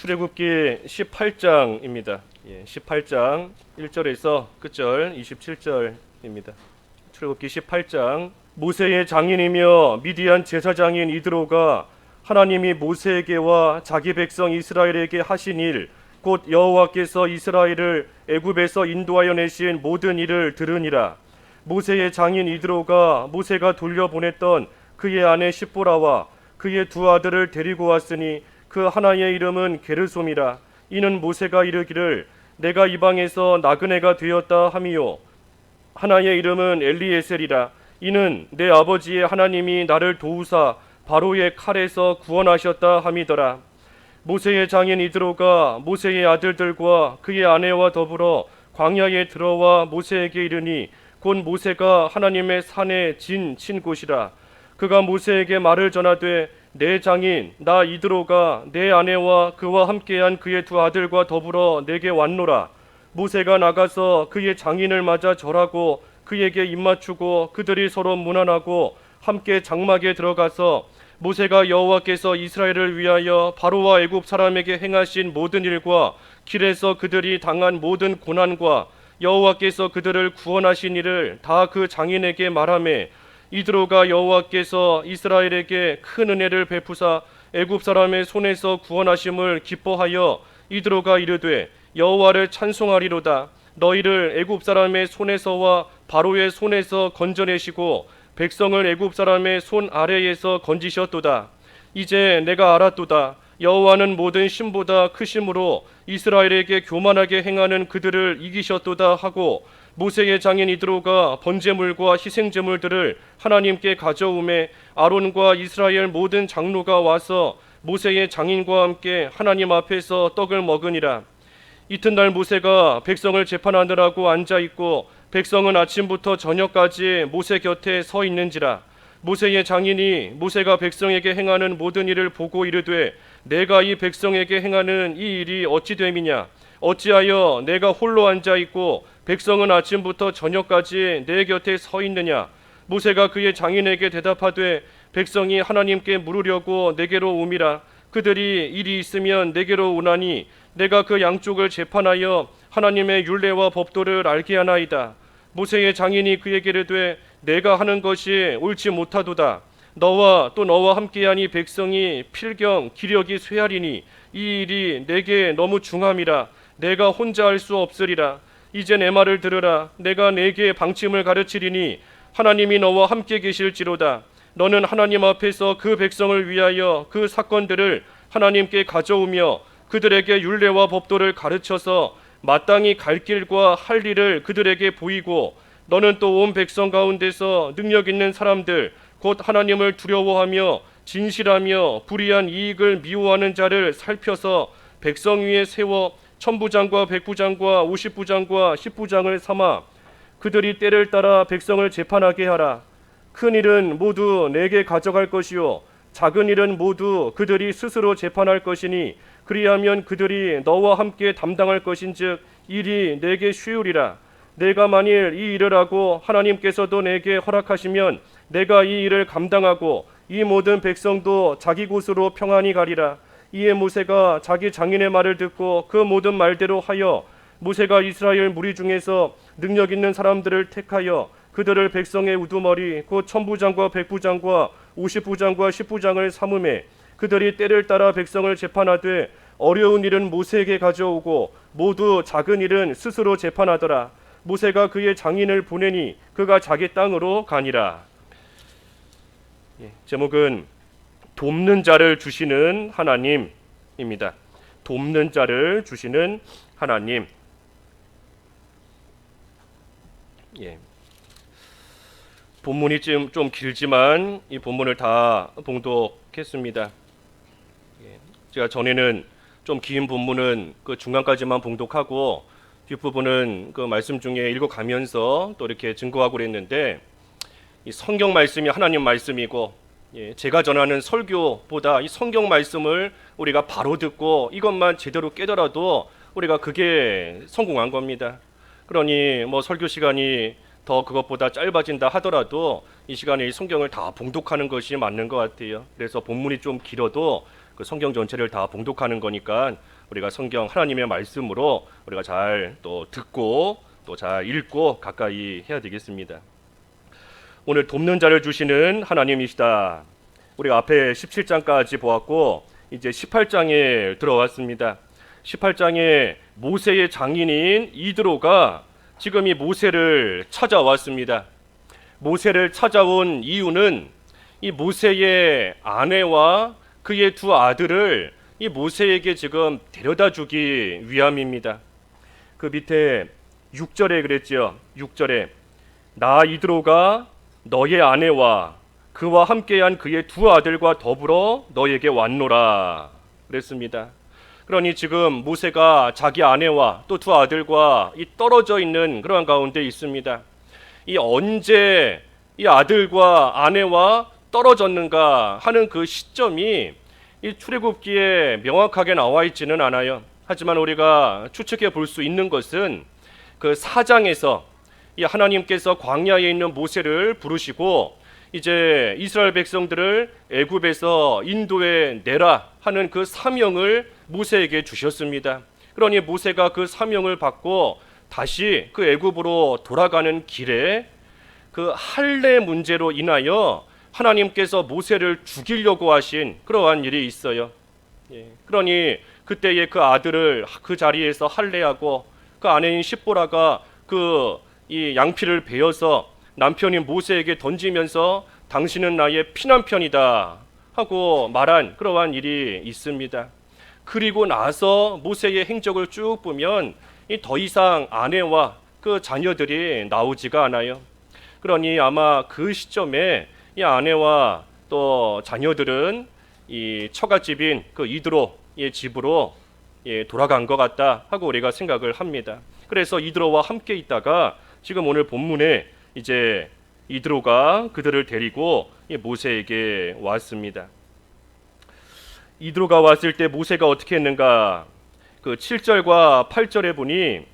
출애굽기 18장입니다. 18장 1절에서 끝절 27절입니다. 출애굽기 18장 모세의 장인이며 미디안 제사장인 이드로가 하나님이 모세에게와 자기 백성 이스라엘에게 하신 일, 곧 여호와께서 이스라엘을 애굽에서 인도하여 내신 모든 일을 들으니라. 모세의 장인 이드로가 모세가 돌려보냈던 그의 아내 십보라와 그의 두 아들을 데리고 왔으니 그 하나의 이름은 게르솜이라. 이는 모세가 이르기를 내가 이방에서 나그네가 되었다 함이요, 하나의 이름은 엘리에셀이라. 이는 내 아버지의 하나님이 나를 도우사 바로의 칼에서 구원하셨다 함이더라. 모세의 장인 이드로가 모세의 아들들과 그의 아내와 더불어 광야에 들어와 모세에게 이르니 곧 모세가 하나님의 산에 친 곳이라. 그가 모세에게 말을 전하되 내 장인 나 이드로가 내 아내와 그와 함께한 그의 두 아들과 더불어 내게 왔노라. 모세가 나가서 그의 장인을 맞아 절하고 그에게 입맞추고 그들이 서로 문안하고 함께 장막에 들어가서 모세가 여호와께서 이스라엘을 위하여 바로와 애굽 사람에게 행하신 모든 일과 길에서 그들이 당한 모든 고난과 여호와께서 그들을 구원하신 일을 다 그 장인에게 말하매, 이드로가 여호와께서 이스라엘에게 큰 은혜를 베푸사 애굽 사람의 손에서 구원하심을 기뻐하여 이드로가 이르되 여호와를 찬송하리로다. 너희를 애굽 사람의 손에서와 바로의 손에서 건져내시고 백성을 애굽 사람의 손 아래에서 건지셨도다. 이제 내가 알았도다. 여호와는 모든 신보다 크심으로 이스라엘에게 교만하게 행하는 그들을 이기셨도다 하고, 모세의 장인 이드로가 번제물과 희생제물들을 하나님께 가져오매 아론과 이스라엘 모든 장로가 와서 모세의 장인과 함께 하나님 앞에서 떡을 먹으니라. 이튿날 모세가 백성을 재판하느라고 앉아있고 백성은 아침부터 저녁까지 모세 곁에 서 있는지라. 모세의 장인이 모세가 백성에게 행하는 모든 일을 보고 이르되 내가 이 백성에게 행하는 이 일이 어찌 됨이냐? 어찌하여 내가 홀로 앉아있고 백성은 아침부터 저녁까지 내 곁에 서 있느냐? 모세가 그의 장인에게 대답하되 백성이 하나님께 물으려고 내게로 오미라. 그들이 일이 있으면 내게로 오나니 내가 그 양쪽을 재판하여 하나님의 율례와 법도를 알게 하나이다. 모세의 장인이 그에게 이르되 내가 하는 것이 옳지 못하도다. 너와 또 너와 함께하니 백성이 필경 기력이 쇠하리니 이 일이 내게 너무 중함이라. 내가 혼자 할 수 없으리라. 이제 내 말을 들으라. 내가 내게 방침을 가르치리니 하나님이 너와 함께 계실지로다. 너는 하나님 앞에서 그 백성을 위하여 그 사건들을 하나님께 가져오며 그들에게 율례와 법도를 가르쳐서 마땅히 갈 길과 할 일을 그들에게 보이고, 너는 또 온 백성 가운데서 능력 있는 사람들 곧 하나님을 두려워하며 진실하며 불의한 이익을 미워하는 자를 살펴서 백성 위에 세워 천부장과 백부장과 50부장과 10부장을 삼아 그들이 때를 따라 백성을 재판하게 하라. 큰 일은 모두 내게 가져갈 것이요 작은 일은 모두 그들이 스스로 재판할 것이니 그리하면 그들이 너와 함께 담당할 것인즉 일이 내게 쉬우리라. 내가 만일 이 일을 하고 하나님께서도 내게 허락하시면 내가 이 일을 감당하고 이 모든 백성도 자기 곳으로 평안히 가리라. 이에 모세가 자기 장인의 말을 듣고 그 모든 말대로 하여 모세가 이스라엘 무리 중에서 능력 있는 사람들을 택하여 그들을 백성의 우두머리 곧 천부장과 백부장과 50부장과 10부장을 삼음해 그들이 때를 따라 백성을 재판하되 어려운 일은 모세에게 가져오고 모두 작은 일은 스스로 재판하더라. 모세가 그의 장인을 보내니 그가 자기 땅으로 가니라. 제목은 돕는 자를 주시는 하나님입니다. 돕는 자를 주시는 하나님. 본문이 좀 길지만 이 본문을 다 봉독했습니다. 제가 전에는 좀 긴 본문은 그 중간까지만 봉독하고 뒷부분은 그 말씀 중에 읽어가면서 또 이렇게 증거하고 그랬는데, 이 성경 말씀이 하나님 말씀이고 제가 전하는 설교보다 이 성경 말씀을 우리가 바로 듣고 이것만 제대로 깨더라도 우리가 그게 성공한 겁니다. 그러니 뭐 설교 시간이 더 그것보다 짧아진다 하더라도 이 시간에 이 성경을 다 봉독하는 것이 맞는 것 같아요. 그래서 본문이 좀 길어도 그 성경 전체를 다 봉독하는 거니까 우리가 성경 하나님의 말씀으로 우리가 잘 또 듣고 또 잘 읽고 가까이 해야 되겠습니다. 오늘 돕는 자를 주시는 하나님이시다. 우리가 앞에 17장까지 보았고 이제 18장에 들어왔습니다. 18장에 모세의 장인인 이드로가 지금 이 모세를 찾아왔습니다. 모세를 찾아온 이유는 이 모세의 아내와 그의 두 아들을 이 모세에게 지금 데려다 주기 위함입니다. 그 밑에 6절에 그랬지요. 6절에 나 이드로가 너의 아내와 그와 함께한 그의 두 아들과 더불어 너에게 왔노라 그랬습니다. 그러니 지금 모세가 자기 아내와 또 두 아들과 이 떨어져 있는 그러한 가운데 있습니다. 이 언제 이 아들과 아내와 떨어졌는가 하는 그 시점이 이 출애굽기에 명확하게 나와 있지는 않아요. 하지만 우리가 추측해 볼 수 있는 것은 그 4장에서 이 하나님께서 광야에 있는 모세를 부르시고 이제 이스라엘 백성들을 애굽에서 인도에 내라 하는 그 사명을 모세에게 주셨습니다. 그러니 모세가 그 사명을 받고 다시 그 애굽으로 돌아가는 길에 그 할례 문제로 인하여 하나님께서 모세를 죽이려고 하신 그러한 일이 있어요. 그러니 그때에 그 아들을 그 자리에서 할례하고 그 아내인 십보라가 그 이 양피를 베어서 남편인 모세에게 던지면서 당신은 나의 피난편이다 하고 말한 그러한 일이 있습니다. 그리고 나서 모세의 행적을 쭉 보면 더 이상 아내와 그 자녀들이 나오지가 않아요. 그러니 아마 그 시점에 이 아내와 또 자녀들은 이 처갓집인 그 이드로의 집으로 돌아간 것 같다 하고 우리가 생각을 합니다. 그래서 이드로와 함께 있다가 지금 오늘 본문에 이제 이드로가 그들을 데리고 모세에게 왔습니다. 이드로가 왔을 때 모세가 어떻게 했는가? 그 7절과 8절에 보니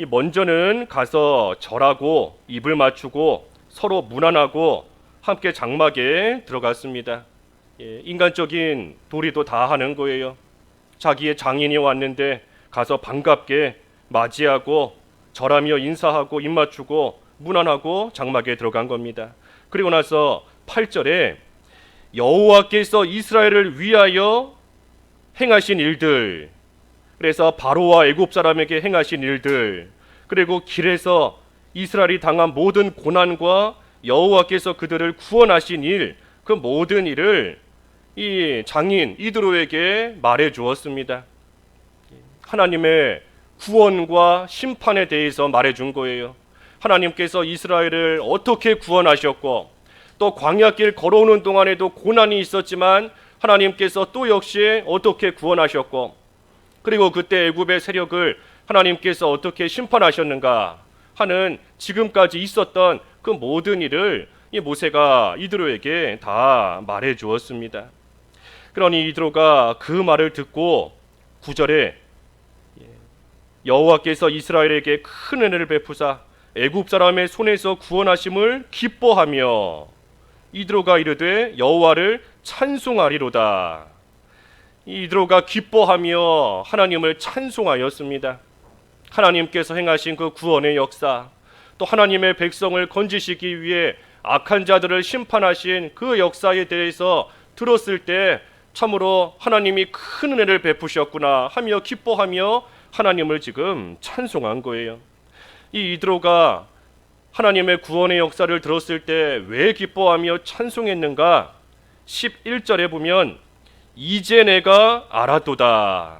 먼저는 가서 절하고 입을 맞추고 서로 문안하고 함께 장막에 들어갔습니다. 인간적인 도리도 다 하는 거예요. 자기의 장인이 왔는데 가서 반갑게 맞이하고 절하며 인사하고 입 맞추고 문안하고 장막에 들어간 겁니다. 그리고 나서 8절에 여호와께서 이스라엘을 위하여 행하신 일들, 그래서 바로와 애굽 사람에게 행하신 일들, 그리고 길에서 이스라엘이 당한 모든 고난과 여호와께서 그들을 구원하신 일, 그 모든 일을 이 장인 이드로에게 말해 주었습니다. 하나님의 구원과 심판에 대해서 말해 준 거예요. 하나님께서 이스라엘을 어떻게 구원하셨고 또 광야길 걸어오는 동안에도 고난이 있었지만 하나님께서 또 역시 어떻게 구원하셨고 그리고 그때 애굽의 세력을 하나님께서 어떻게 심판하셨는가 하는 지금까지 있었던 그 모든 일을 이 모세가 이드로에게 다 말해 주었습니다. 그러니 이드로가 그 말을 듣고 9절에 여호와께서 이스라엘에게 큰 은혜를 베푸사 애굽 사람의 손에서 구원하심을 기뻐하며 이드로가 이르되 여호와를 찬송하리로다. 이드로가 기뻐하며 하나님을 찬송하였습니다. 하나님께서 행하신 그 구원의 역사, 또 하나님의 백성을 건지시기 위해 악한 자들을 심판하신 그 역사에 대해서 들었을 때 참으로 하나님이 큰 은혜를 베푸셨구나 하며 기뻐하며 하나님을 지금 찬송한 거예요. 이 이드로가 하나님의 구원의 역사를 들었을 때 왜 기뻐하며 찬송했는가? 11절에 보면 이제 내가 알았도다.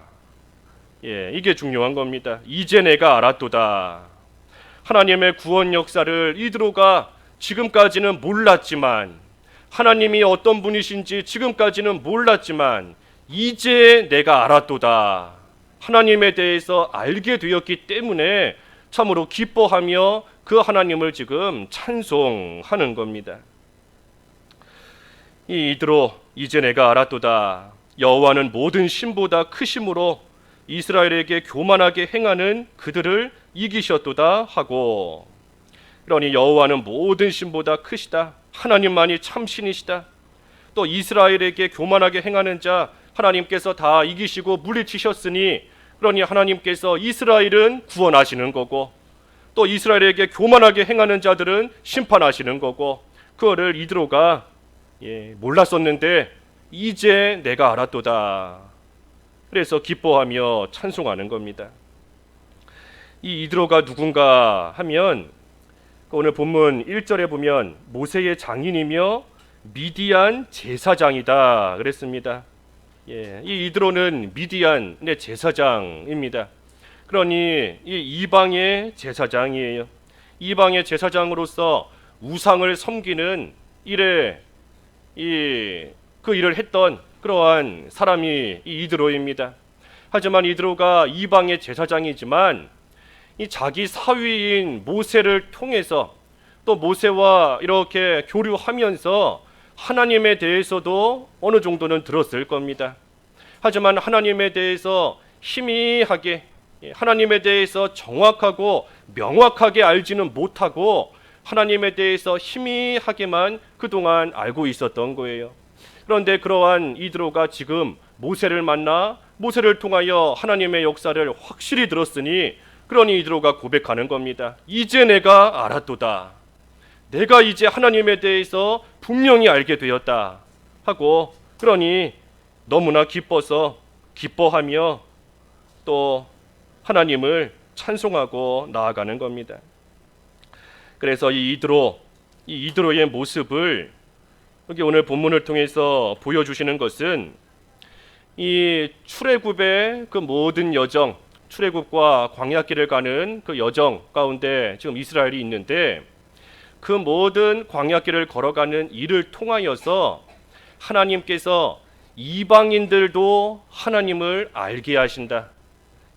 이게 중요한 겁니다. 이제 내가 알았도다. 하나님의 구원 역사를 이드로가 지금까지는 몰랐지만, 하나님이 어떤 분이신지 지금까지는 몰랐지만 이제 내가 알았도다. 하나님에 대해서 알게 되었기 때문에 참으로 기뻐하며 그 하나님을 지금 찬송하는 겁니다. 이 이드로 이제 내가 알았도다. 여호와는 모든 신보다 크심으로 이스라엘에게 교만하게 행하는 그들을 이기셨도다 하고, 그러니 여호와는 모든 신보다 크시다. 하나님만이 참신이시다. 또 이스라엘에게 교만하게 행하는 자, 하나님께서 다 이기시고 물리치셨으니 그러니 하나님께서 이스라엘은 구원하시는 거고 또 이스라엘에게 교만하게 행하는 자들은 심판하시는 거고 그거를 이드로가 몰랐었는데 이제 내가 알았도다. 그래서 기뻐하며 찬송하는 겁니다. 이 이드로가 누군가 하면 오늘 본문 1절에 보면 모세의 장인이며 미디안 제사장이다 그랬습니다. 이 이드로는 미디안의 제사장입니다. 그러니 이 이방의 제사장이에요. 이방의 제사장으로서 우상을 섬기는 일에 그 일을 했던 그러한 사람이 이 이드로입니다. 하지만 이드로가 이방의 제사장이지만 이 자기 사위인 모세를 통해서 또 모세와 이렇게 교류하면서 하나님에 대해서도 어느 정도는 들었을 겁니다. 하지만 하나님에 대해서 희미하게 하나님에 대해서 정확하고 명확하게 알지는 못하고 하나님에 대해서 희미하게만 그동안 알고 있었던 거예요. 그런데 그러한 이드로가 지금 모세를 만나 모세를 통하여 하나님의 역사를 확실히 들었으니 그러니 이드로가 고백하는 겁니다. 이제 내가 알았도다. 내가 이제 하나님에 대해서 분명히 알게 되었다 하고 그러니 너무나 기뻐하며 또 하나님을 찬송하고 나아가는 겁니다. 그래서 이 이드로의 모습을 여기 오늘 본문을 통해서 보여주시는 것은 이 출애굽의 그 모든 여정, 출애굽과 광야길을 가는 그 여정 가운데 지금 이스라엘이 있는데 그 모든 광야길을 걸어가는 일을 통하여서 하나님께서 이방인들도 하나님을 알게 하신다.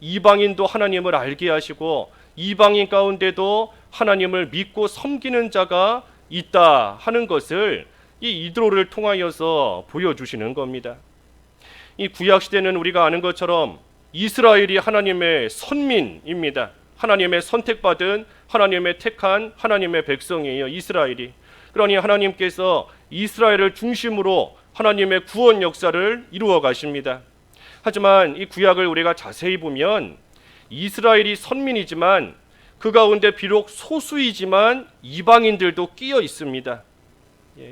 이방인도 하나님을 알게 하시고 이방인 가운데도 하나님을 믿고 섬기는 자가 있다 하는 것을 이 이드로를 통하여서 보여주시는 겁니다. 이 구약시대는 우리가 아는 것처럼 이스라엘이 하나님의 선민입니다. 하나님의 선택받은 하나님의 택한 하나님의 백성이에요. 이스라엘이. 그러니 하나님께서 이스라엘을 중심으로 하나님의 구원 역사를 이루어 가십니다. 하지만 이 구약을 우리가 자세히 보면 이스라엘이 선민이지만 그 가운데 비록 소수이지만 이방인들도 끼어 있습니다.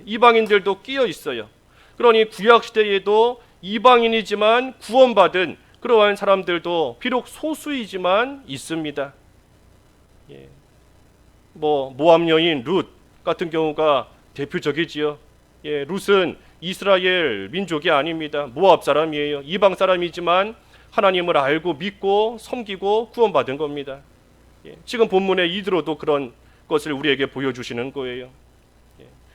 이방인들도 끼어 있어요. 그러니 구약 시대에도 이방인이지만 구원받은 그러한 사람들도 비록 소수이지만 있습니다. 모압 여인 룻 같은 경우가 대표적이지요. 룻은 이스라엘 민족이 아닙니다. 모압 사람이에요. 이방 사람이지만 하나님을 알고 믿고 섬기고 구원받은 겁니다. 지금 본문의 이드로도 그런 것을 우리에게 보여주시는 거예요.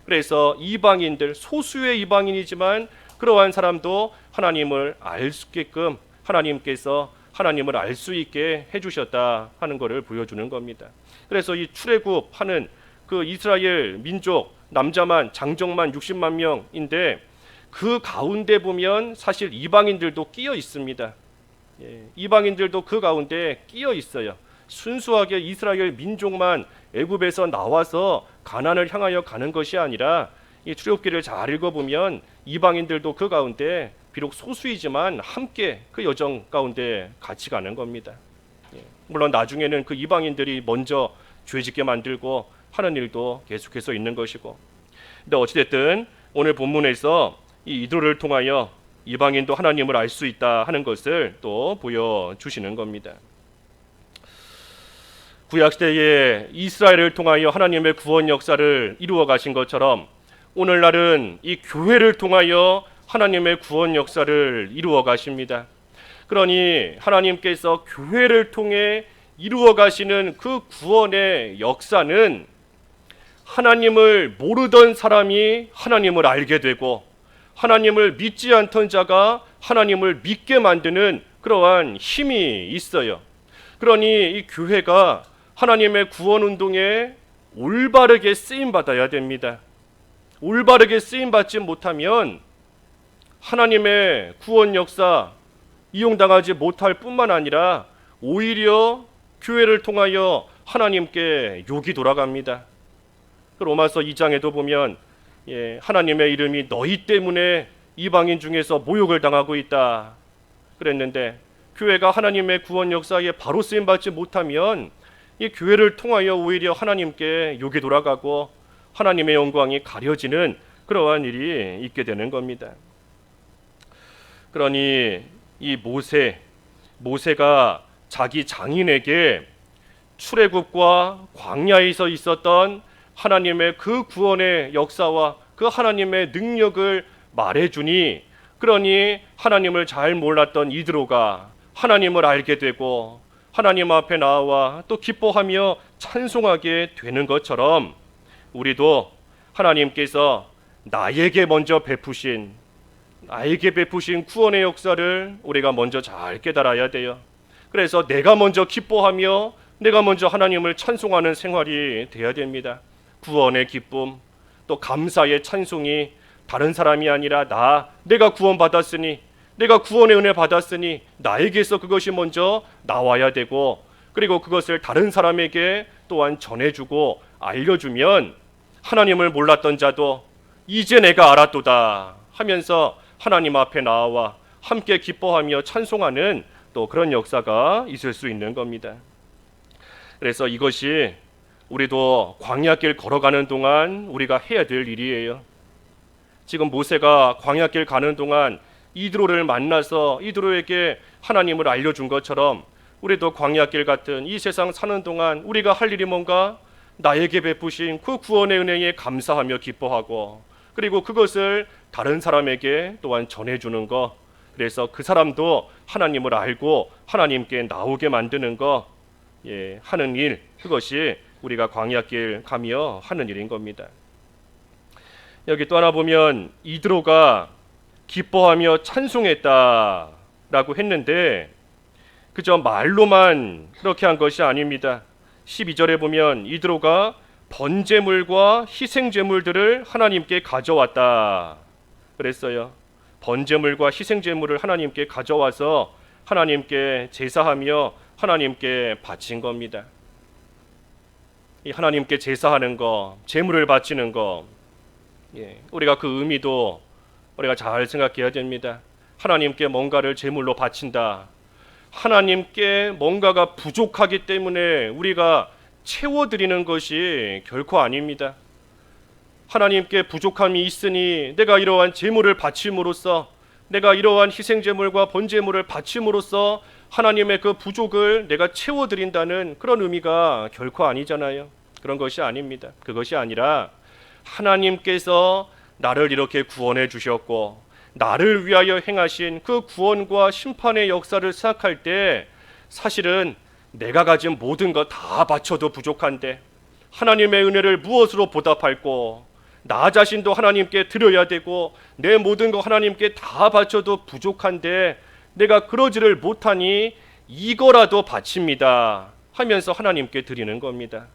그래서 이방인들, 소수의 이방인이지만 그러한 사람도 하나님을 알 수 있게끔 하나님께서 하나님을 알 수 있게 해주셨다 하는 것을 보여주는 겁니다. 그래서 이 출애굽하는 그 이스라엘 민족 남자만 장정만 60만 명인데 그 가운데 보면 사실 이방인들도 끼어 있습니다. 이방인들도 그 가운데 끼어 있어요. 순수하게 이스라엘 민족만 애굽에서 나와서 가나안을 향하여 가는 것이 아니라 이 출애굽기를 잘 읽어보면 이방인들도 그 가운데 비록 소수이지만 함께 그 여정 가운데 같이 가는 겁니다. 물론 나중에는 그 이방인들이 먼저 죄짓게 만들고 하는 일도 계속해서 있는 것이고, 근데 어찌됐든 오늘 본문에서 이 이드로를 통하여 이방인도 하나님을 알 수 있다 하는 것을 또 보여주시는 겁니다. 구약시대에 이스라엘을 통하여 하나님의 구원 역사를 이루어 가신 것처럼 오늘날은 이 교회를 통하여 하나님의 구원 역사를 이루어 가십니다. 그러니 하나님께서 교회를 통해 이루어 가시는 그 구원의 역사는 하나님을 모르던 사람이 하나님을 알게 되고 하나님을 믿지 않던 자가 하나님을 믿게 만드는 그러한 힘이 있어요. 그러니 이 교회가 하나님의 구원 운동에 올바르게 쓰임 받아야 됩니다. 올바르게 쓰임 받지 못하면 하나님의 구원 역사 이용당하지 못할 뿐만 아니라 오히려 교회를 통하여 하나님께 욕이 돌아갑니다. 로마서 2장에도 보면 하나님의 이름이 너희 때문에 이방인 중에서 모욕을 당하고 있다 그랬는데, 교회가 하나님의 구원 역사에 바로 쓰임 받지 못하면 이 교회를 통하여 오히려 하나님께 욕이 돌아가고 하나님의 영광이 가려지는 그러한 일이 있게 되는 겁니다. 그러니 이 모세가 자기 장인에게 출애굽과 광야에서 있었던 하나님의 그 구원의 역사와 그 하나님의 능력을 말해주니, 그러니 하나님을 잘 몰랐던 이드로가 하나님을 알게 되고 하나님 앞에 나와 또 기뻐하며 찬송하게 되는 것처럼, 우리도 하나님께서 나에게 베푸신 구원의 역사를 우리가 먼저 잘 깨달아야 돼요. 그래서 내가 먼저 기뻐하며 내가 먼저 하나님을 찬송하는 생활이 돼야 됩니다. 구원의 기쁨, 또 감사의 찬송이 다른 사람이 아니라 내가 구원받았으니, 내가 구원의 은혜 받았으니 나에게서 그것이 먼저 나와야 되고, 그리고 그것을 다른 사람에게 또한 전해주고 알려주면 하나님을 몰랐던 자도 이제 내가 알았도다 하면서 하나님 앞에 나와 함께 기뻐하며 찬송하는 또 그런 역사가 있을 수 있는 겁니다. 그래서 이것이 우리도 광야길 걸어가는 동안 우리가 해야 될 일이에요. 지금 모세가 광야길 가는 동안 이드로를 만나서 이드로에게 하나님을 알려준 것처럼, 우리도 광야길 같은 이 세상 사는 동안 우리가 할 일이 뭔가, 나에게 베푸신 그 구원의 은혜에 감사하며 기뻐하고, 그리고 그것을 다른 사람에게 또한 전해주는 것, 그래서 그 사람도 하나님을 알고 하나님께 나오게 만드는 것, 하는 일, 그것이 우리가 광야길 가며 하는 일인 겁니다. 여기 또 하나 보면 이드로가 기뻐하며 찬송했다라고 했는데, 그저 말로만 그렇게 한 것이 아닙니다. 12절에 보면 이드로가 번제물과 희생제물들을 하나님께 가져왔다 그랬어요. 번제물과 희생제물을 하나님께 가져와서 하나님께 제사하며 하나님께 바친 겁니다. 이 하나님께 제사하는 거, 제물을 바치는 거, 우리가 그 의미도 우리가 잘 생각해야 됩니다. 하나님께 뭔가를 제물로 바친다. 하나님께 뭔가가 부족하기 때문에 우리가 채워드리는 것이 결코 아닙니다. 하나님께 부족함이 있으니 내가 이러한 제물을 바침으로써, 내가 이러한 희생제물과 번제물을 바침으로써 하나님의 그 부족을 내가 채워드린다는 그런 의미가 결코 아니잖아요. 그런 것이 아닙니다. 그것이 아니라 하나님께서 나를 이렇게 구원해 주셨고 나를 위하여 행하신 그 구원과 심판의 역사를 생각할 때, 사실은 내가 가진 모든 것 다 바쳐도 부족한데 하나님의 은혜를 무엇으로 보답할꼬, 나 자신도 하나님께 드려야 되고 내 모든 것 하나님께 다 바쳐도 부족한데 내가 그러지를 못하니 이거라도 바칩니다 하면서 하나님께 드리는 겁니다.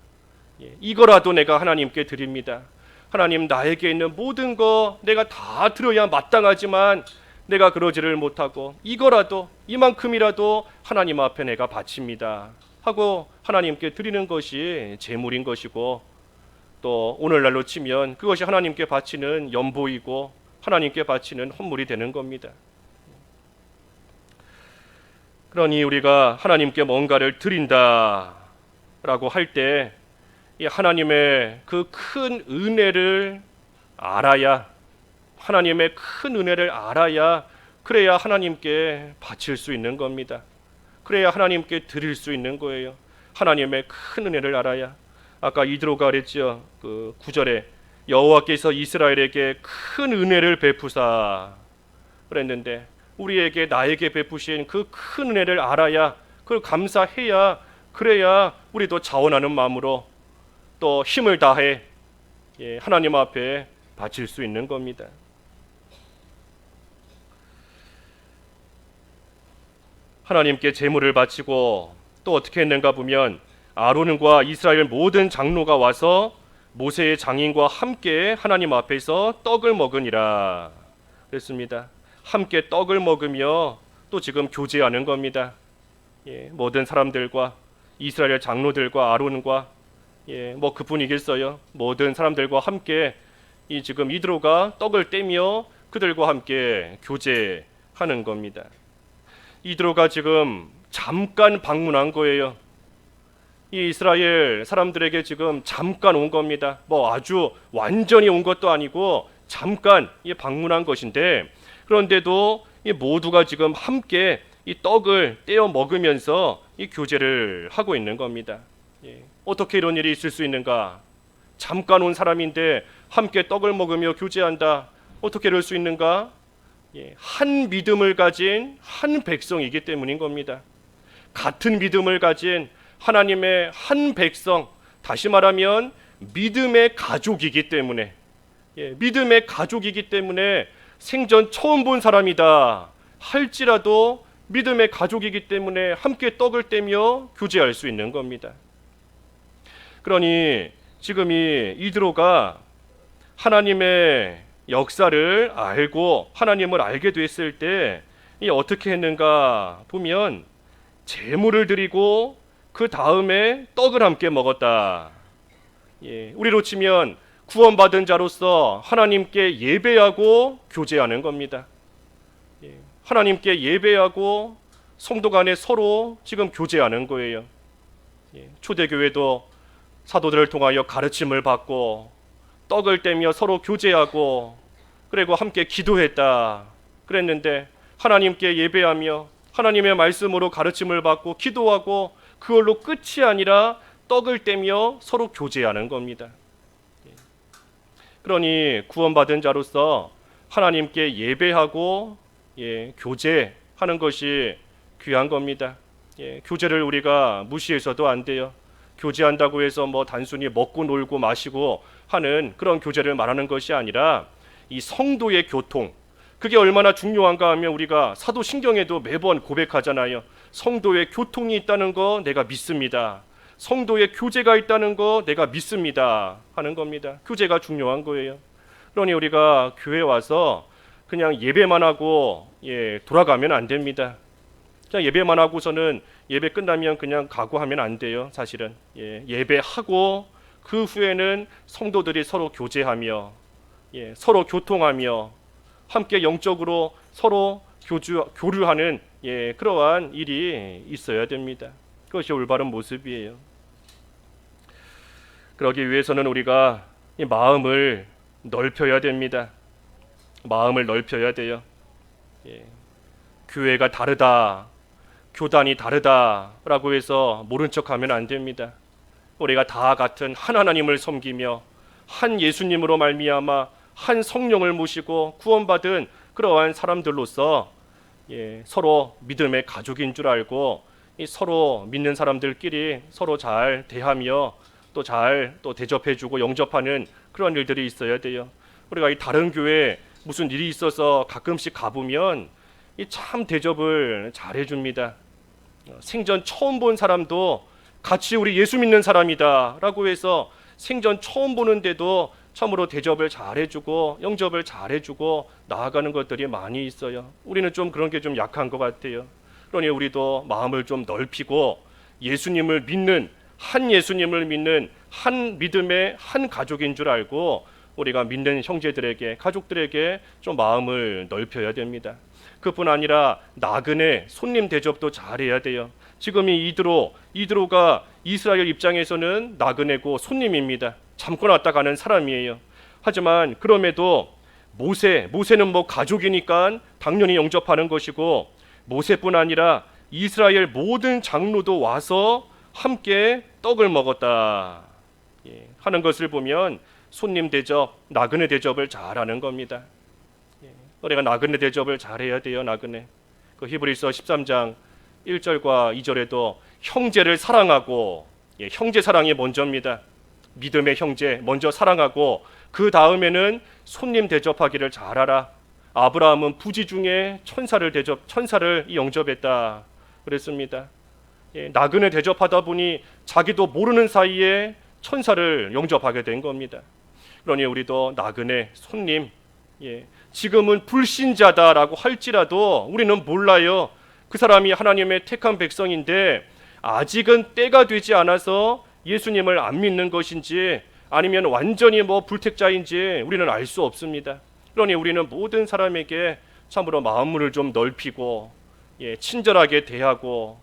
이거라도 내가 하나님께 드립니다. 하나님, 나에게 있는 모든 거 내가 다 드려야 마땅하지만 내가 그러지를 못하고 이거라도, 이만큼이라도 하나님 앞에 내가 바칩니다 하고 하나님께 드리는 것이 제물인 것이고, 또 오늘날로 치면 그것이 하나님께 바치는 연보이고 하나님께 바치는 헌물이 되는 겁니다. 그러니 우리가 하나님께 뭔가를 드린다라고 할 때 이 하나님의 그 큰 은혜를 알아야, 하나님의 큰 은혜를 알아야, 그래야 하나님께 바칠 수 있는 겁니다. 그래야 하나님께 드릴 수 있는 거예요. 하나님의 큰 은혜를 알아야. 아까 이드로가 그랬죠. 그 9절에 여호와께서 이스라엘에게 큰 은혜를 베푸사 그랬는데, 우리에게, 나에게 베푸신 그 큰 은혜를 알아야, 그걸 감사해야, 그래야 우리도 자원하는 마음으로 또 힘을 다해 하나님 앞에 바칠 수 있는 겁니다. 하나님께 제물을 바치고 또 어떻게 했는가 보면, 아론과 이스라엘 모든 장로가 와서 모세의 장인과 함께 하나님 앞에서 떡을 먹으니라 그랬습니다. 함께 떡을 먹으며 또 지금 교제하는 겁니다. 모든 사람들과, 이스라엘 장로들과 아론과, 그뿐이겠어요. 모든 사람들과 함께 이 지금 이드로가 떡을 떼며 그들과 함께 교제하는 겁니다. 이드로가 지금 잠깐 방문한 거예요. 이 이스라엘 사람들에게 지금 잠깐 온 겁니다. 뭐 아주 완전히 온 것도 아니고 잠깐 방문한 것인데, 그런데도 이 모두가 지금 함께 이 떡을 떼어 먹으면서 이 교제를 하고 있는 겁니다. 어떻게 이런 일이 있을 수 있는가? 잠깐 온 사람인데 함께 떡을 먹으며 교제한다. 어떻게 이럴 수 있는가? 한 믿음을 가진 한 백성이기 때문인 겁니다. 같은 믿음을 가진 하나님의 한 백성, 다시 말하면 믿음의 가족이기 때문에, 믿음의 가족이기 때문에 생전 처음 본 사람이다 할지라도 믿음의 가족이기 때문에 함께 떡을 떼며 교제할 수 있는 겁니다. 그러니 지금 이 이드로가 하나님의 역사를 알고 하나님을 알게 됐을 때 어떻게 했는가 보면 제물을 드리고 그 다음에 떡을 함께 먹었다. 우리로 치면 구원받은 자로서 하나님께 예배하고 교제하는 겁니다. 하나님께 예배하고 성도 간에 서로 지금 교제하는 거예요. 초대교회도 사도들을 통하여 가르침을 받고 떡을 떼며 서로 교제하고 그리고 함께 기도했다 그랬는데, 하나님께 예배하며 하나님의 말씀으로 가르침을 받고 기도하고 그걸로 끝이 아니라 떡을 떼며 서로 교제하는 겁니다. 그러니 구원받은 자로서 하나님께 예배하고 교제하는 것이 귀한 겁니다. 교제를 우리가 무시해서도 안 돼요. 교제한다고 해서 뭐 단순히 먹고 놀고 마시고 하는 그런 교제를 말하는 것이 아니라 이 성도의 교통, 그게 얼마나 중요한가 하면 우리가 사도신경에도 매번 고백하잖아요. 성도의 교통이 있다는 거 내가 믿습니다. 성도의 교제가 있다는 거 내가 믿습니다 하는 겁니다. 교제가 중요한 거예요. 그러니 우리가 교회 와서 그냥 예배만 하고 돌아가면 안 됩니다. 그냥 예배만 하고서는 예배 끝나면 그냥 가고 하면 안 돼요. 사실은 예배하고 그 후에는 성도들이 서로 교제하며 서로 교통하며 함께 영적으로 서로 교류하는 그러한 일이 있어야 됩니다. 그것이 올바른 모습이에요. 그러기 위해서는 우리가 이 마음을 넓혀야 됩니다. 마음을 넓혀야 돼요. 교회가 다르다, 교단이 다르다라고 해서 모른 척하면 안 됩니다. 우리가 다 같은 한 하나님을 섬기며 한 예수님으로 말미암아 한 성령을 모시고 구원받은 그러한 사람들로서 서로 믿음의 가족인 줄 알고 서로 믿는 사람들끼리 서로 잘 대하며 또 잘 대접해주고 영접하는 그런 일들이 있어야 돼요. 우리가 이 다른 교회 무슨 일이 있어서 가끔씩 가보면 참 대접을 잘 해줍니다. 생전 처음 본 사람도 같이 우리 예수 믿는 사람이다 라고 해서 생전 처음 보는데도 참으로 대접을 잘 해주고 영접을 잘 해주고 나아가는 것들이 많이 있어요. 우리는 좀 그런 게 좀 약한 것 같아요. 그러니 우리도 마음을 좀 넓히고 예수님을 믿는 한 믿음의 한 가족인 줄 알고 우리가 믿는 형제들에게 가족들에게 좀 마음을 넓혀야 됩니다. 그뿐 아니라 나그네 손님 대접도 잘해야 돼요. 지금 이 이드로가 이스라엘 입장에서는 나그네고 손님입니다. 잠깐 왔다 가는 사람이에요. 하지만 그럼에도 모세는 뭐 가족이니까 당연히 영접하는 것이고, 모세뿐 아니라 이스라엘 모든 장로도 와서 함께 떡을 먹었다 하는 것을 보면 손님 대접, 나그네 대접을 잘하는 겁니다. 우리가 나그네 대접을 잘해야 돼요. 나그네. 그 히브리서 13장 1절과 2절에도 형제를 사랑하고, 형제 사랑이 먼저입니다. 믿음의 형제 먼저 사랑하고 그 다음에는 손님 대접하기를 잘하라. 아브라함은 부지 중에 천사를 영접했다 그랬습니다. 나그네 대접하다 보니 자기도 모르는 사이에 천사를 영접하게 된 겁니다. 그러니 우리도 나그네 손님, 지금은 불신자다라고 할지라도 우리는 몰라요. 그 사람이 하나님의 택한 백성인데 아직은 때가 되지 않아서 예수님을 안 믿는 것인지 아니면 완전히 불택자인지 우리는 알 수 없습니다. 그러니 우리는 모든 사람에게 참으로 마음문을 좀 넓히고 친절하게 대하고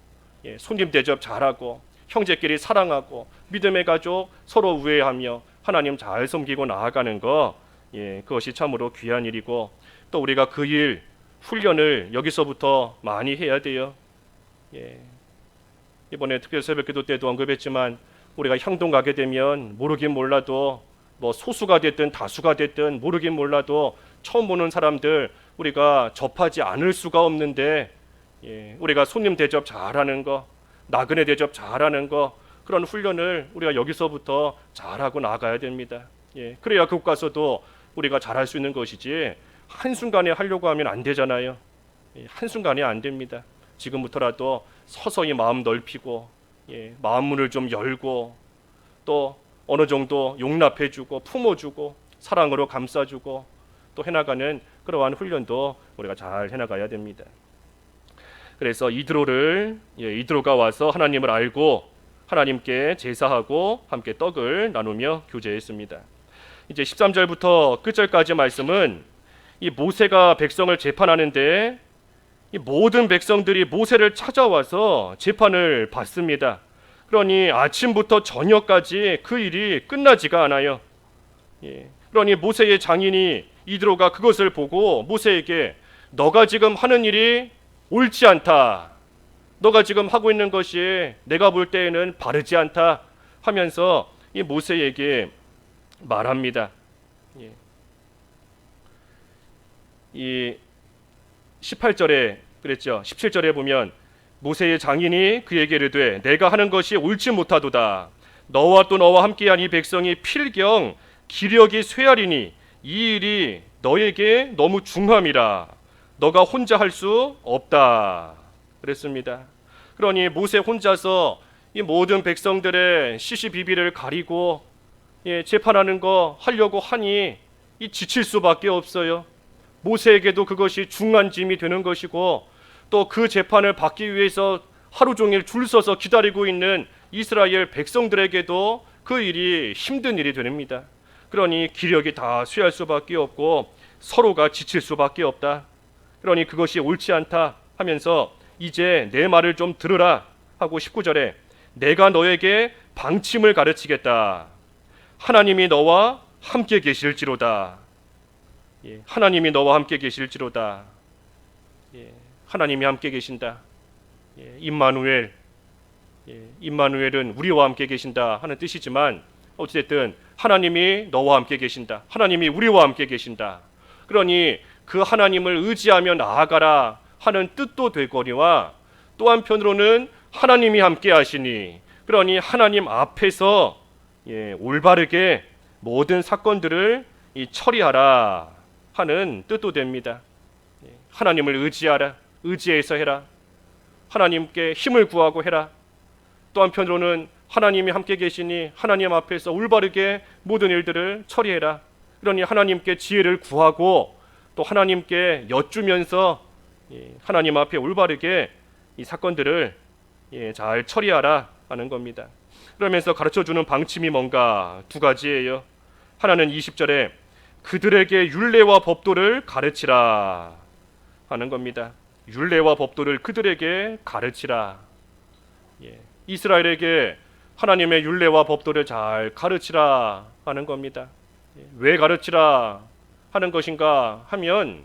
손님 대접 잘하고 형제끼리 사랑하고 믿음의 가족 서로 우애하며 하나님 잘 섬기고 나아가는 거 그것이 참으로 귀한 일이고 또 우리가 그 일 훈련을 여기서부터 많이 해야 돼요. 이번에 특별 새벽기도 때도 언급했지만 우리가 향동 가게 되면 모르긴 몰라도 뭐 소수가 됐든 다수가 됐든 모르긴 몰라도 처음 보는 사람들 우리가 접하지 않을 수가 없는데 우리가 손님 대접 잘하는 거, 나그네 대접 잘하는 거 그런 훈련을 우리가 여기서부터 잘하고 나가야 됩니다. 그래야 그곳 가서도 우리가 잘할 수 있는 것이지 한순간에 하려고 하면 안 되잖아요. 한순간에 안 됩니다. 지금부터라도 서서히 마음 넓히고 마음문을 좀 열고 또 어느 정도 용납해주고 품어주고 사랑으로 감싸주고 또 해나가는 그러한 훈련도 우리가 잘 해나가야 됩니다. 그래서 이드로가 와서 하나님을 알고 하나님께 제사하고 함께 떡을 나누며 교제했습니다. 이제 13절부터 끝절까지 말씀은 이 모세가 백성을 재판하는데 이 모든 백성들이 모세를 찾아와서 재판을 받습니다. 그러니 아침부터 저녁까지 그 일이 끝나지가 않아요. 그러니 모세의 장인이 이드로가 그것을 보고 모세에게 너가 지금 하는 일이 옳지 않다. 너가 지금 하고 있는 것이 내가 볼 때에는 바르지 않다 하면서 이 모세에게 말합니다. 이 18절에 그랬죠. 17절에 보면 모세의 장인이 그에게 이르되 내가 하는 것이 옳지 못하도다. 너와 또 너와 함께한 이 백성이 필경 기력이 쇠하리니 이 일이 너에게 너무 중함이라. 너가 혼자 할 수 없다. 그랬습니다. 그러니 모세 혼자서 이 모든 백성들의 시시비비를 가리고 재판하는 거 하려고 하니 이 지칠 수밖에 없어요. 모세에게도 그것이 중한 짐이 되는 것이고 또 그 재판을 받기 위해서 하루 종일 줄 서서 기다리고 있는 이스라엘 백성들에게도 그 일이 힘든 일이 됩니다. 그러니 기력이 다 쇠할 수밖에 없고 서로가 지칠 수밖에 없다. 그러니 그것이 옳지 않다 하면서 이제 내 말을 좀 들으라 하고 19절에 내가 너에게 방침을 가르치겠다. 하나님이 너와 함께 계실지로다. 하나님이 너와 함께 계실지로다. 하나님이 함께 계신다. 임마누엘, 임마누엘은 우리와 함께 계신다 하는 뜻이지만 어찌됐든 하나님이 너와 함께 계신다. 하나님이 우리와 함께 계신다. 그러니 그 하나님을 의지하며 나아가라 하는 뜻도 되거니와 또 한편으로는 하나님이 함께 하시니 그러니 하나님 앞에서 올바르게 모든 사건들을 처리하라 하는 뜻도 됩니다. 하나님을 의지하라. 의지해서 해라. 하나님께 힘을 구하고 해라. 또 한편으로는 하나님이 함께 계시니 하나님 앞에서 올바르게 모든 일들을 처리해라. 그러니 하나님께 지혜를 구하고 또 하나님께 여쭈면서 하나님 앞에 올바르게 이 사건들을 잘 처리하라 하는 겁니다. 그러면서 가르쳐주는 방침이 뭔가 두 가지예요. 하나는 20절에 그들에게 율례와 법도를 가르치라 하는 겁니다. 율례와 법도를 그들에게 가르치라. 이스라엘에게 하나님의 율례와 법도를 잘 가르치라 하는 겁니다. 왜 가르치라 하는 것인가 하면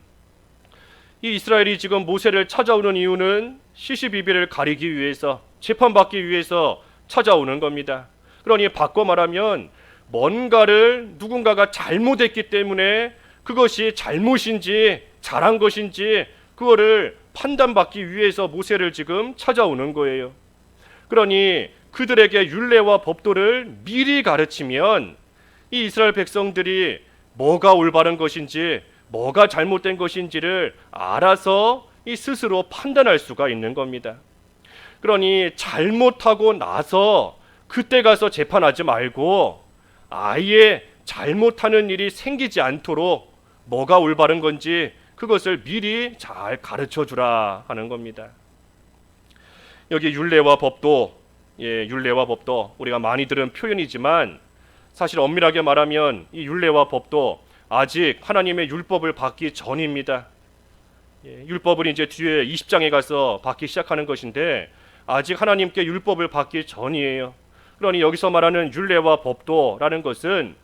이 이스라엘이 지금 모세를 찾아오는 이유는 시시비비를 가리기 위해서 재판받기 위해서 찾아오는 겁니다. 그러니 바꿔 말하면 뭔가를 누군가가 잘못했기 때문에 그것이 잘못인지 잘한 것인지 그거를 판단받기 위해서 모세를 지금 찾아오는 거예요. 그러니 그들에게 율례와 법도를 미리 가르치면 이 이스라엘 백성들이 뭐가 올바른 것인지 뭐가 잘못된 것인지를 알아서 이 스스로 판단할 수가 있는 겁니다. 그러니 잘못하고 나서 그때 가서 재판하지 말고 아예 잘못하는 일이 생기지 않도록 뭐가 올바른 건지 그것을 미리 잘 가르쳐 주라 하는 겁니다. 여기 율례와 법도, 율례와 법도 우리가 많이 들은 표현이지만 사실 엄밀하게 말하면 이 율례와 법도 아직 하나님의 율법을 받기 전입니다. 율법을 이제 뒤에 20장에 가서 받기 시작하는 것인데 아직 하나님께 율법을 받기 전이에요. 그러니 여기서 말하는 율례와 법도라는 것은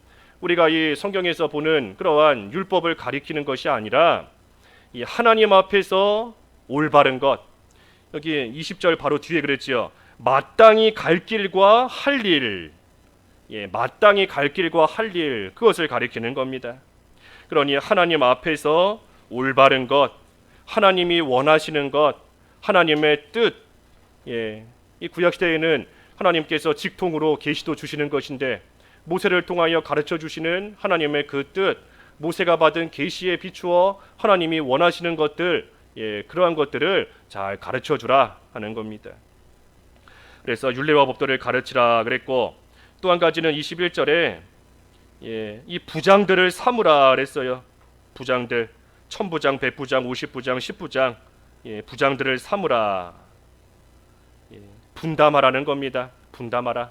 우리가 이 성경에서 보는 그러한 율법을 가리키는 것이 아니라 이 하나님 앞에서 올바른 것, 여기 20절 바로 뒤에 그랬지요. 마땅히 갈 길과 할 일, 마땅히 갈 길과 할 일, 그것을 가리키는 겁니다. 그러니 하나님 앞에서 올바른 것, 하나님이 원하시는 것, 하나님의 뜻, 이 구약 시대에는 하나님께서 직통으로 계시도 주시는 것인데 모세를 통하여 가르쳐 주시는 하나님의 그 뜻, 모세가 받은 계시에 비추어 하나님이 원하시는 것들, 그러한 것들을 잘 가르쳐 주라 하는 겁니다. 그래서 율례와 법도를 가르치라 그랬고, 또 한 가지는 21절에 이 부장들을 삼으라 그랬어요. 부장들, 천부장, 백부장, 50부장, 10부장, 부장들을 삼으라. 분담하라는 겁니다. 분담하라.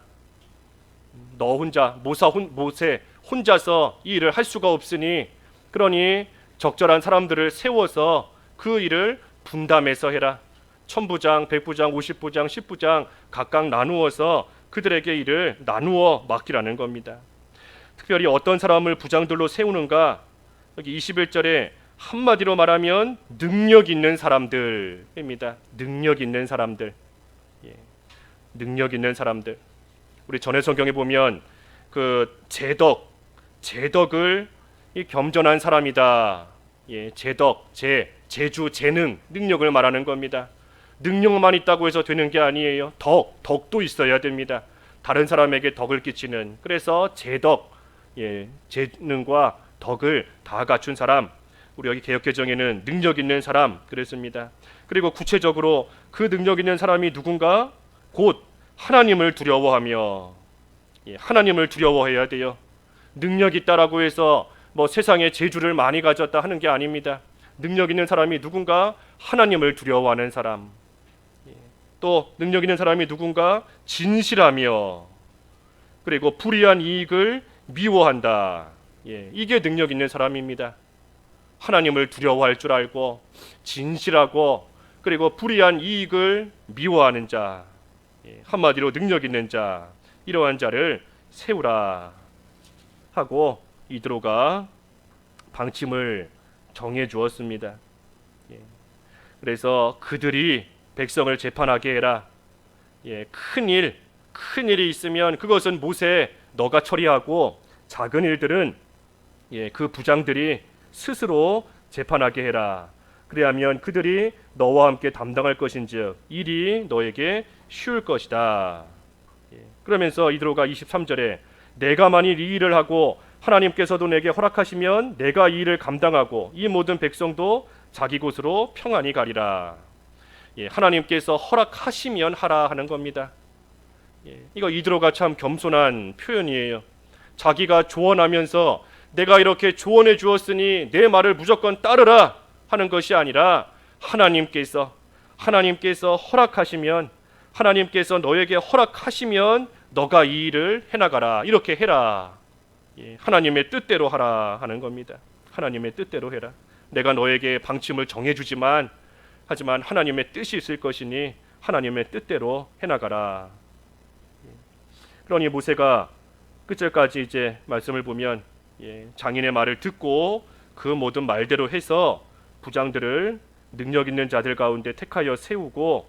너 혼자, 모세 혼자서 이 일을 할 수가 없으니, 그러니 적절한 사람들을 세워서 그 일을 분담해서 해라. 천부장, 백부장, 50부장, 10부장 각각 나누어서 그들에게 일을 나누어 맡기라는 겁니다. 특별히 어떤 사람을 부장들로 세우는가? 여기 21절에 한마디로 말하면 능력 있는 사람들입니다. 능력 있는 사람들. 능력 있는 사람들. 우리 전에 성경에 보면 그 제덕을 이 겸손한 사람이다. 제주, 재능, 능력을 말하는 겁니다. 능력만 있다고 해서 되는 게 아니에요. 덕도 있어야 됩니다. 다른 사람에게 덕을 끼치는. 그래서 재능과 덕을 다 갖춘 사람. 우리 여기 개역개정에는 능력 있는 사람 그랬습니다. 그리고 구체적으로 그 능력 있는 사람이 누군가? 곧 하나님을 두려워하며, 하나님을 두려워해야 돼요. 능력 있다라고 해서 뭐 세상에 재주를 많이 가졌다 하는 게 아닙니다. 능력 있는 사람이 누군가? 하나님을 두려워하는 사람. 또 능력 있는 사람이 누군가? 진실하며, 그리고 불의한 이익을 미워한다. 이게 능력 있는 사람입니다. 하나님을 두려워할 줄 알고 진실하고 그리고 불의한 이익을 미워하는 자, 한마디로 능력 있는 자, 이러한 자를 세우라 하고 이드로가 방침을 정해 주었습니다. 그래서 그들이 백성을 재판하게 해라. 큰 일이 있으면 그것은 모세 너가 처리하고, 작은 일들은 그 부장들이 스스로 재판하게 해라. 그래야면 그들이 너와 함께 담당할 것인즉 일이 너에게 쉬울 것이다. 그러면서 이드로가 23절에 내가 만일 이 일을 하고 하나님께서도 내게 허락하시면 내가 이 일을 감당하고 이 모든 백성도 자기 곳으로 평안히 가리라. 하나님께서 허락하시면 하라 하는 겁니다. 이거 이드로가 참 겸손한 표현이에요. 자기가 조언하면서 내가 이렇게 조언해 주었으니 내 말을 무조건 따르라 하는 것이 아니라 하나님께서 허락하시면, 하나님께서 너에게 허락하시면 너가 이 일을 해나가라, 이렇게 해라. 하나님의 뜻대로 하라 하는 겁니다. 하나님의 뜻대로 해라. 내가 너에게 방침을 정해주지만 하지만 하나님의 뜻이 있을 것이니 하나님의 뜻대로 해나가라. 그러니 모세가 끝절까지 이제 말씀을 보면 장인의 말을 듣고 그 모든 말대로 해서 부장들을 능력 있는 자들 가운데 택하여 세우고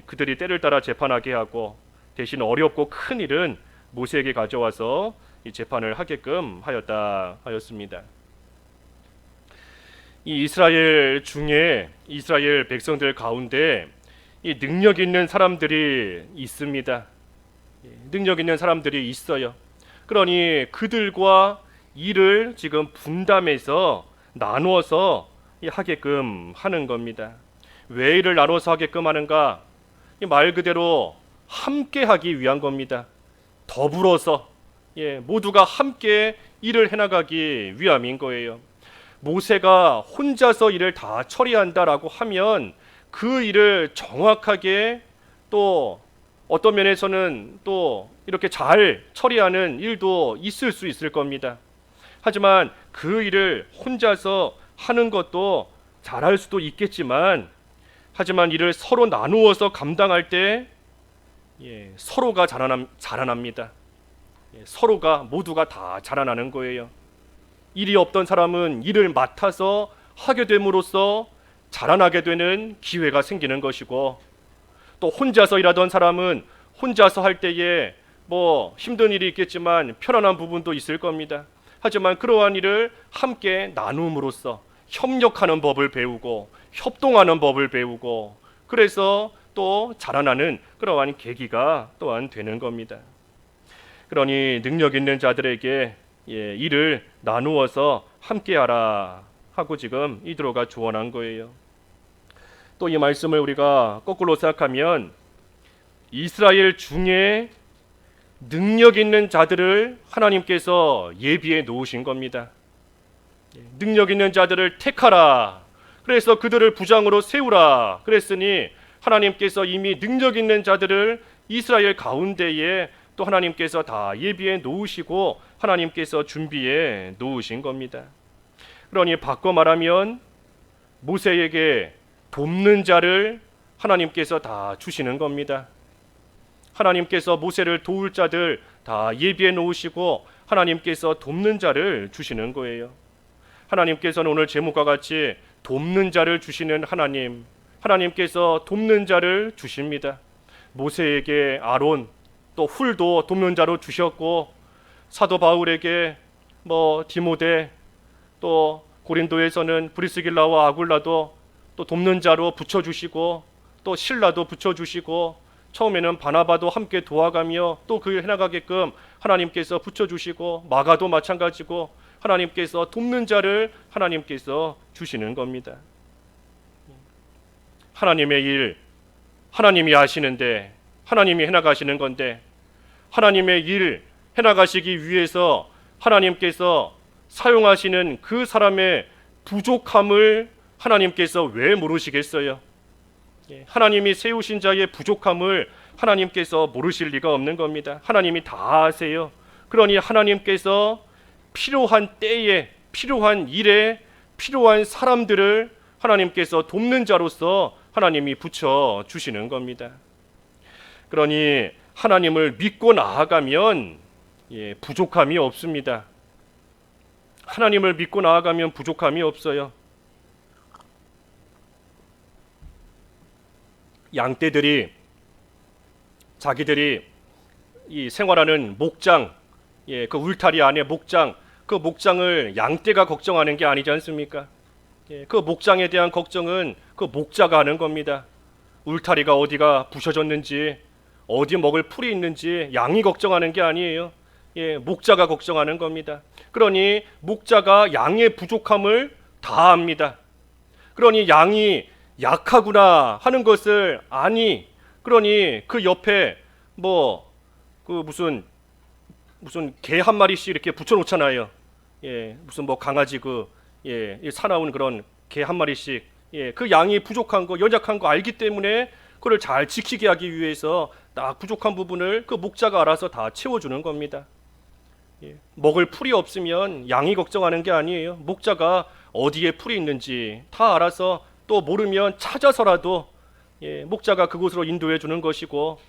그들이 때를 따라 재판하게 하고, 대신 어렵고 큰 일은 모세에게 가져와서 이 재판을 하게끔 하였다 하였습니다. 이 이스라엘 중에, 이스라엘 백성들 가운데 이 능력 있는 사람들이 있습니다. 능력 있는 사람들이 있어요. 그러니 그들과 일을 지금 분담해서 나누어서 하게끔 하는 겁니다. 왜 일을 나눠서 하게끔 하는가? 말 그대로 함께 하기 위한 겁니다. 더불어서 모두가 함께 일을 해나가기 위함인 거예요. 모세가 혼자서 일을 다 처리한다라고 하면 그 일을 정확하게, 또 어떤 면에서는 또 이렇게 잘 처리하는 일도 있을 수 있을 겁니다. 하지만 그 일을 혼자서 하는 것도 잘할 수도 있겠지만, 하지만 이를 서로 나누어서 감당할 때 서로가 자라납니다. 서로가 모두가 다 자라나는 거예요. 일이 없던 사람은 일을 맡아서 하게 됨으로써 자라나게 되는 기회가 생기는 것이고, 또 혼자서 일하던 사람은 혼자서 할 때에 뭐 힘든 일이 있겠지만 편안한 부분도 있을 겁니다. 하지만 그러한 일을 함께 나눔으로써 협력하는 법을 배우고 협동하는 법을 배우고, 그래서 또 자라나는 그러한 계기가 또한 되는 겁니다. 그러니 능력 있는 자들에게 일을 나누어서 함께하라 하고 지금 이드로가 조언한 거예요. 또 이 말씀을 우리가 거꾸로 생각하면 이스라엘 중에 능력 있는 자들을 하나님께서 예비해 놓으신 겁니다. 능력 있는 자들을 택하라. 그래서 그들을 부장으로 세우라. 그랬으니 하나님께서 이미 능력 있는 자들을 이스라엘 가운데에 또 하나님께서 다 예비해 놓으시고 하나님께서 준비해 놓으신 겁니다. 그러니 바꿔 말하면 모세에게 돕는 자를 하나님께서 다 주시는 겁니다. 하나님께서 모세를 도울 자들 다 예비해 놓으시고 하나님께서 돕는 자를 주시는 거예요. 하나님께서는 오늘 제목과 같이 돕는 자를 주시는 하나님, 하나님께서 돕는 자를 주십니다. 모세에게 아론, 또 훌도 돕는 자로 주셨고, 사도 바울에게 디모데, 또 고린도에서는 브리스길라와 아굴라도 또 돕는 자로 붙여주시고, 또 실라도 붙여주시고, 처음에는 바나바도 함께 도와가며 또 그 해나가게끔 하나님께서 붙여주시고, 마가도 마찬가지고 하나님께서 돕는 자를 하나님께서 주시는 겁니다. 하나님의 일 하나님이 하시는데, 하나님이 해나가시는 건데, 하나님의 일 해나가시기 위해서 하나님께서 사용하시는 그 사람의 부족함을 하나님께서 왜 모르시겠어요? 하나님이 세우신 자의 부족함을 하나님께서 모르실 리가 없는 겁니다. 하나님이 다 아세요. 그러니 하나님께서 필요한 때에, 필요한 일에, 필요한 사람들을 하나님께서 돕는 자로서 하나님이 붙여 주시는 겁니다. 그러니 하나님을 믿고 나아가면 부족함이 없습니다. 하나님을 믿고 나아가면 부족함이 없어요. 양떼들이 자기들이 이 생활하는 목장, 그 울타리 안에 목장, 그 목장을 양떼가 걱정하는 게 아니지 않습니까? 그 목장에 대한 걱정은 그 목자가 하는 겁니다. 울타리가 어디가 부셔졌는지, 어디 먹을 풀이 있는지 양이 걱정하는 게 아니에요. 목자가 걱정하는 겁니다. 그러니 목자가 양의 부족함을 다 압니다. 그러니 양이 약하구나 하는 것을 아니, 그러니 그 옆에 무슨 개 한 마리씩 이렇게 붙여놓잖아요. 무슨 강아지 사나운 그런 개 한 마리씩, 그 양이 부족한 거, 연약한 거 알기 때문에 그걸 잘 지키게 하기 위해서 딱 부족한 부분을 그 목자가 알아서 다 채워주는 겁니다. 먹을 풀이 없으면 양이 걱정하는 게 아니에요. 목자가 어디에 풀이 있는지 다 알아서, 또 모르면 찾아서라도 목자가 그곳으로 인도해 주는 것이고,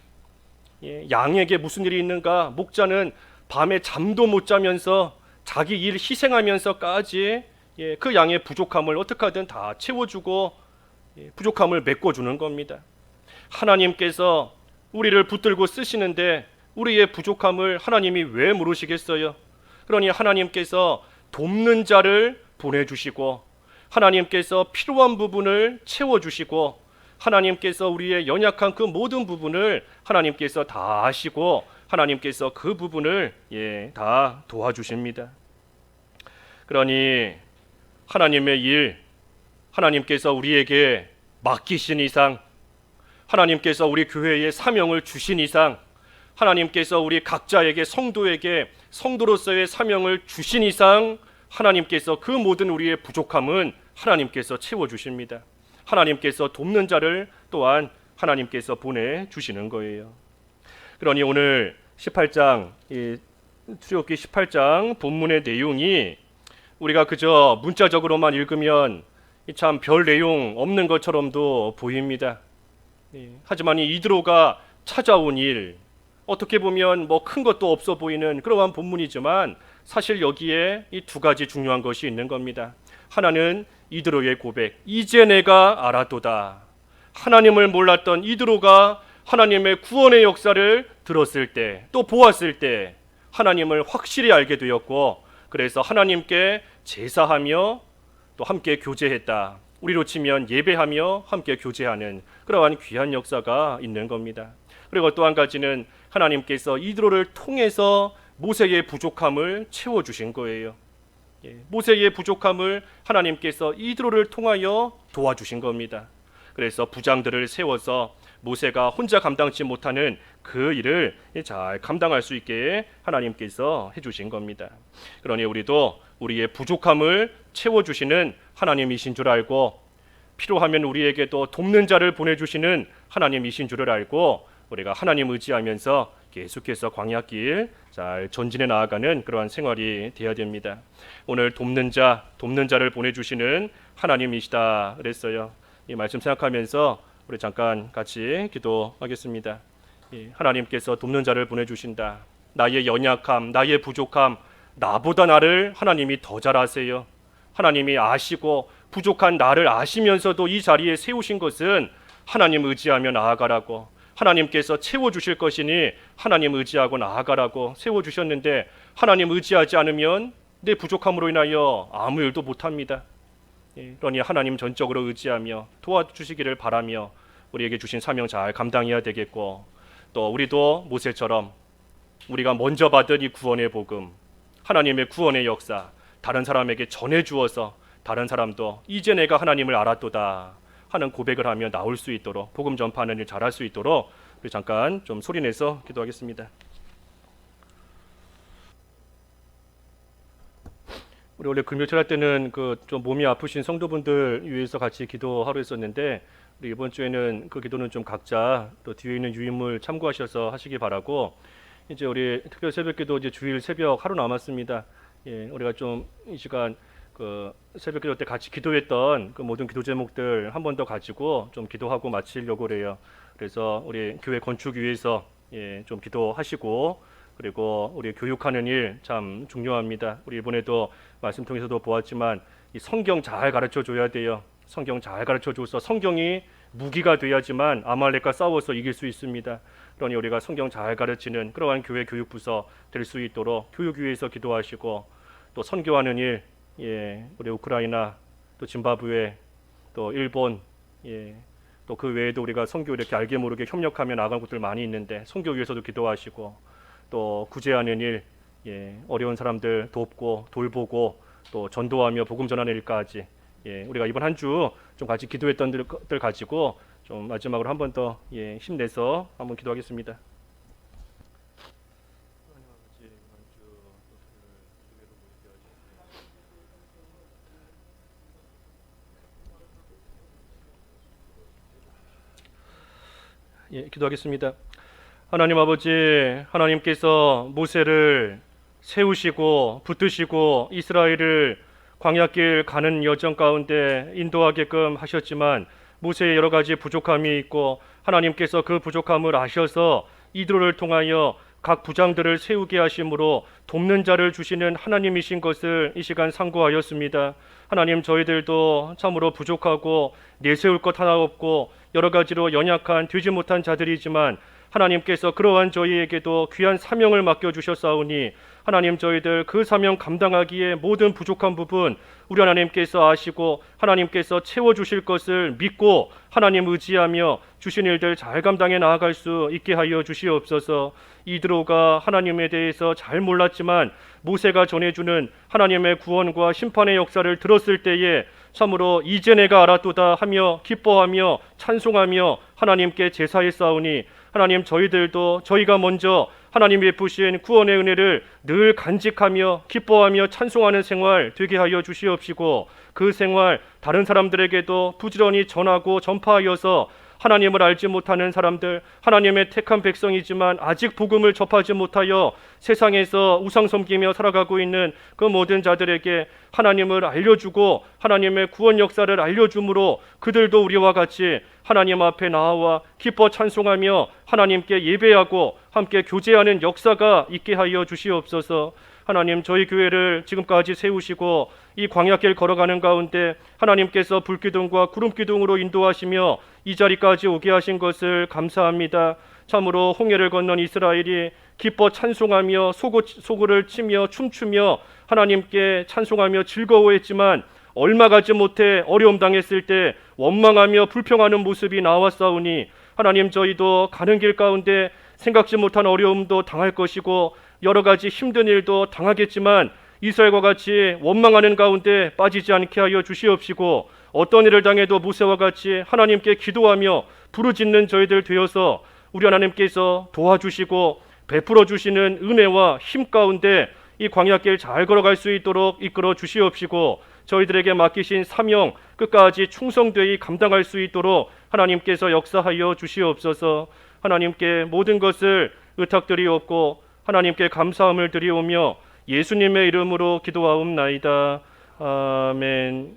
양에게 무슨 일이 있는가, 목자는 밤에 잠도 못 자면서 자기 일 희생하면서까지 그 양의 부족함을 어떻게 하든 다 채워주고 부족함을 메꿔주는 겁니다. 하나님께서 우리를 붙들고 쓰시는데 우리의 부족함을 하나님이 왜 모르시겠어요? 그러니 하나님께서 돕는 자를 보내주시고, 하나님께서 필요한 부분을 채워주시고, 하나님께서 우리의 연약한 그 모든 부분을 하나님께서 다 아시고 하나님께서 그 부분을 다 도와주십니다. 그러니 하나님의 일, 하나님께서 우리에게 맡기신 이상, 하나님께서 우리 교회에 사명을 주신 이상, 하나님께서 우리 각자에게, 성도에게 성도로서의 사명을 주신 이상, 하나님께서 그 모든 우리의 부족함은 하나님께서 채워주십니다. 하나님께서 돕는 자를 또한 하나님께서 보내주시는 거예요. 그러니 오늘 18장, 출애굽기 18장 본문의 내용이 우리가 그저 문자적으로만 읽으면 참 별 내용 없는 것처럼도 보입니다. 하지만 이 이드로가 찾아온 일, 어떻게 보면 뭐 큰 것도 없어 보이는 그러한 본문이지만 사실 여기에 이 두 가지 중요한 것이 있는 겁니다. 하나는 이드로의 고백, 이제 내가 알았도다. 하나님을 몰랐던 이드로가 하나님의 구원의 역사를 들었을 때, 또 보았을 때 하나님을 확실히 알게 되었고, 그래서 하나님께 제사하며 또 함께 교제했다. 우리로 치면 예배하며 함께 교제하는 그러한 귀한 역사가 있는 겁니다. 그리고 또 한 가지는 하나님께서 이드로를 통해서 모세의 부족함을 채워주신 거예요. 모세의 부족함을 하나님께서 이드로를 통하여 도와주신 겁니다. 그래서 부장들을 세워서 모세가 혼자 감당치 못하는 그 일을 잘 감당할 수 있게 하나님께서 해주신 겁니다. 그러니 우리도 우리의 부족함을 채워주시는 하나님이신 줄 알고, 필요하면 우리에게도 돕는 자를 보내주시는 하나님이신 줄을 알고, 우리가 하나님 의지하면서 계속해서 광야길 잘 전진해 나아가는 그러한 생활이 되어야 됩니다. 오늘 돕는 자를 보내주시는 하나님이시다 그랬어요. 이 말씀 생각하면서 우리 잠깐 같이 기도하겠습니다. 하나님께서 돕는 자를 보내주신다. 나의 연약함, 나의 부족함, 나보다 나를 하나님이 더 잘 아세요. 하나님이 아시고 부족한 나를 아시면서도 이 자리에 세우신 것은 하나님 의지하며 나아가라고, 하나님께서 채워주실 것이니 하나님 의지하고 나아가라고 세워주셨는데, 하나님 의지하지 않으면 내 부족함으로 인하여 아무 일도 못합니다. 그러니 하나님 전적으로 의지하며 도와주시기를 바라며 우리에게 주신 사명 잘 감당해야 되겠고, 또 우리도 모세처럼 우리가 먼저 받은 이 구원의 복음, 하나님의 구원의 역사 다른 사람에게 전해주어서 다른 사람도 이제 내가 하나님을 알았도다 하는 고백을 하며 나올 수 있도록, 복음 전파하는 일 잘할 수 있도록 우리 잠깐 좀 소리내서 기도하겠습니다. 우리 원래 금요일 할 때는 그 좀 몸이 아프신 성도분들 위해서 같이 기도하러 했었는데, 우리 이번 주에는 그 기도는 좀 각자 또 뒤에 있는 유인물 참고하셔서 하시기 바라고, 이제 우리 특별 새벽기도 이제 주일 새벽 하루 남았습니다. 우리가 좀 이 시간 그 새벽기도 때 같이 기도했던 그 모든 기도 제목들 한 번 더 가지고 좀 기도하고 마치려고 그래요. 그래서 우리 교회 건축 위해서 좀 기도하시고, 그리고 우리 교육하는 일 참 중요합니다. 우리 이번에도 말씀 통해서도 보았지만 이 성경 잘 가르쳐 줘야 돼요. 성경 잘 가르쳐 줘서 성경이 무기가 돼야지만 아말렉과 싸워서 이길 수 있습니다. 그러니 우리가 성경 잘 가르치는 그러한 교회 교육부서 될 수 있도록 교육 위해서 기도하시고, 또 선교하는 일, 우리 우크라이나, 또 짐바브웨, 또 일본, 또 그 외에도 우리가 선교 이렇게 알게 모르게 협력하며 나간 곳들 많이 있는데 선교 위해서도 기도하시고, 또 구제하는 일, 어려운 사람들 돕고 돌보고 또 전도하며 복음 전하는 일까지, 우리가 이번 한 주 좀 같이 기도했던 들 가지고 좀 마지막으로 한 번 더 힘내서 한번 기도하겠습니다. 기도하겠습니다. 하나님 아버지, 하나님께서 모세를 세우시고 붙드시고 이스라엘을 광야길 가는 여정 가운데 인도하게끔 하셨지만, 모세의 여러 가지 부족함이 있고 하나님께서 그 부족함을 아셔서 이드로를 통하여 각 부장들을 세우게 하심으로 돕는 자를 주시는 하나님이신 것을 이 시간 상고하였습니다. 하나님, 저희들도 참으로 부족하고 내세울 것 하나 없고 여러 가지로 연약한 되지 못한 자들이지만, 하나님께서 그러한 저희에게도 귀한 사명을 맡겨주셨사오니 하나님, 저희들 그 사명 감당하기에 모든 부족한 부분 우리 하나님께서 아시고 하나님께서 채워주실 것을 믿고 하나님 의지하며 주신 일들 잘 감당해 나아갈 수 있게 하여 주시옵소서. 이드로가 하나님에 대해서 잘 몰랐지만 모세가 전해주는 하나님의 구원과 심판의 역사를 들었을 때에 참으로 이제 내가 알았도다 하며 기뻐하며 찬송하며 하나님께 제사했사오니, 하나님, 저희들도 저희가 먼저 하나님 베푸신 구원의 은혜를 늘 간직하며 기뻐하며 찬송하는 생활 되게 하여 주시옵시고, 그 생활 다른 사람들에게도 부지런히 전하고 전파하여서 하나님을 알지 못하는 사람들, 하나님의 택한 백성이지만 아직 복음을 접하지 못하여 세상에서 우상 섬기며 살아가고 있는 그 모든 자들에게 하나님을 알려주고 하나님의 구원 역사를 알려줌으로 그들도 우리와 같이 하나님 앞에 나와 기뻐 찬송하며 하나님께 예배하고 함께 교제하는 역사가 있게 하여 주시옵소서. 하나님, 저희 교회를 지금까지 세우시고 이 광야길 걸어가는 가운데 하나님께서 불기둥과 구름기둥으로 인도하시며 이 자리까지 오게 하신 것을 감사합니다. 참으로 홍해를 건넌 이스라엘이 기뻐 찬송하며 소고를 치며 춤추며 하나님께 찬송하며 즐거워했지만 얼마 가지 못해 어려움 당했을 때 원망하며 불평하는 모습이 나왔사오니 하나님, 저희도 가는 길 가운데 생각지 못한 어려움도 당할 것이고 여러 가지 힘든 일도 당하겠지만 이스라엘과 같이 원망하는 가운데 빠지지 않게 하여 주시옵시고 어떤 일을 당해도 모세와 같이 하나님께 기도하며 부르짖는 저희들 되어서 우리 하나님께서 도와주시고 베풀어 주시는 은혜와 힘 가운데 이 광야길 잘 걸어갈 수 있도록 이끌어 주시옵시고 저희들에게 맡기신 사명 끝까지 충성되이 감당할 수 있도록 하나님께서 역사하여 주시옵소서. 하나님께 모든 것을 의탁드리옵고 하나님께 감사함을 드리오며 예수님의 이름으로 기도하옵나이다. 아멘.